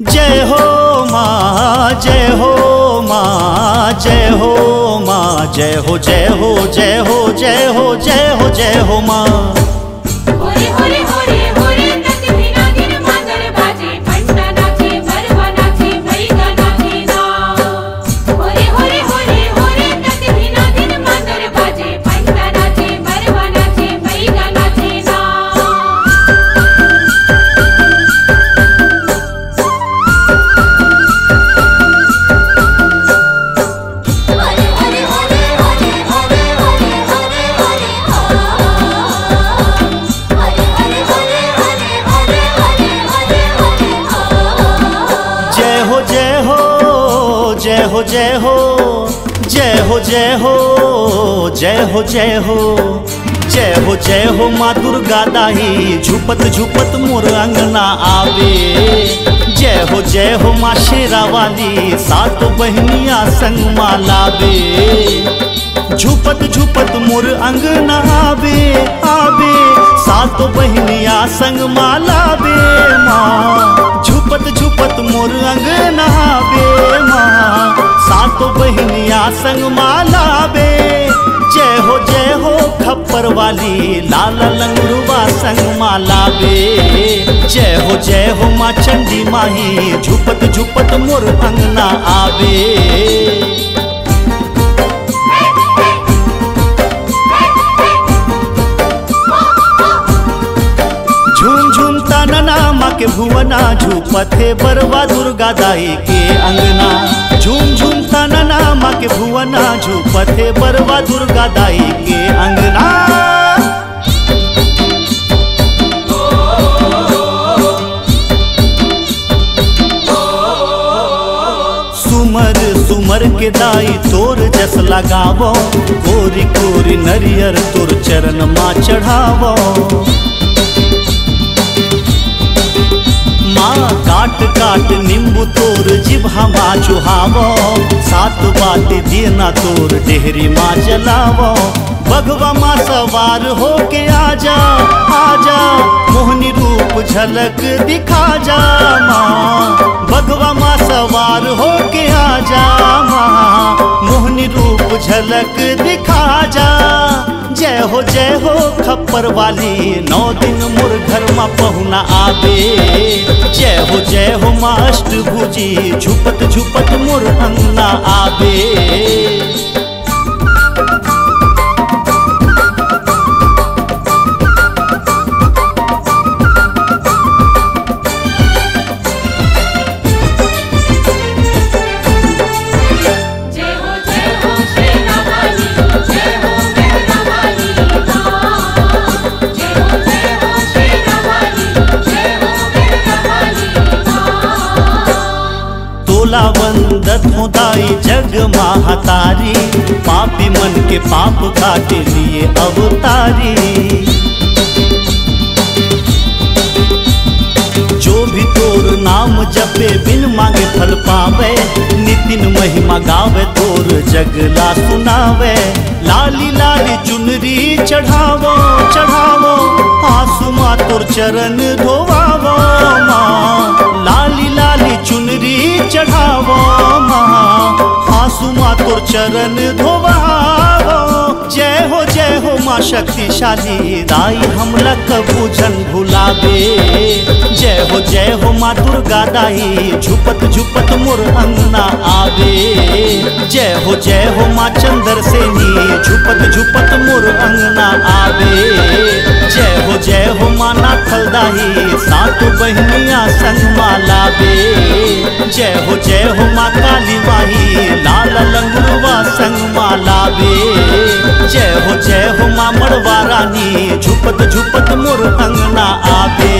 जय हो माँ, जय हो माँ, जय हो माँ, जय हो जय हो जय हो जय हो जय हो जय हो माँ। होरे होरे होरे होरे प्रतिदिना दिन मादर बाजे घंटा नाचे मरवा नाचे भैगा नाचे ना। होरे होरे होरे होरे प्रतिदिना दिन मादर बाजे घंटा नाचे मरवा नाचे भैगा नाचे ना। जय हो जय हो जय हो जय हो जय हो जय हो जय हो जय हो माँ दुर्गा दाही झुपत झुपत मोर अंगना आवे। जय हो माँ शेरा वाली सात बहनिया संग माँ लावे। झुपत झुपत मोर अंगना आवे आवे सात बहनिया संग माँ लावे। माँ झुपत झुपत मोर अंगना आवे माँ सात बहनिया संग माँ लावे। जय हो खप्पर वाली लाल लंगरुआ संग माँ लावे। जय हो माँ चंडी माही झुपत झुपत मोर अंगना आवे। झूम झूम तानना माँ के भुवना झूपत है बरवा दुर्गा दाई के अंगना। झूम झूम तानना माँ के भुवना झूपत है बरवा दुर्गा दाई के अंगना। सुमर सुमर के दाई तोर जस लगावो कोरी कोरी नरियर तोर चरण माँ चढ़ावो। माँ काट काट नींबू तोर जिभा माँ चुहावो। सात बात देना तोर डेहरी माँ जलावो। बघवा माँ सवार हो के आजा आजा मोहनी रूप झलक दिखा जा। माँ बघवा माँ सवार हो के आजा माँ मोहनी रूप झलक दिखा जा। जय हो खप्पर वाली 9 दिन मोर घर माँ पहुना आवे। जय हो माँ अष्टभुजी झुपत झुपत मोर अंगना आवे। वंदत हो दाई जग महतारी पापी मन के पाप काटे लिए अवतारी। जो भी तोर नाम जपे बिन मांगे फल पावे। नितिन महिमा गावे तोर जगला सुनावे। लाली लाली चुनरी चढ़ावो चढ़ावो आंसू माँ तोर चरण धोवावो। माँ लाली लाली चुनरी चढ़ावो माँ आंसू माँ तोर चरण धोवावो। जय हो माँ शक्तिशाली दाई हमला कबू जन भुलावे। जय हो माँ दुर्गा दाई झुपत झुपत मोर अंगना आवे। जय हो माँ चंद्र सेनी झुपत झुपत मोर अंगना आवे। जय हो माँ नाथल दाई सात बहनिया संग माँ लावे। जय हो माँ काली माही लाल लंगरुआ संग माँ लावे। जय हो माँ मड़वा रानी झुपत झुपत मोर अंगना आवे।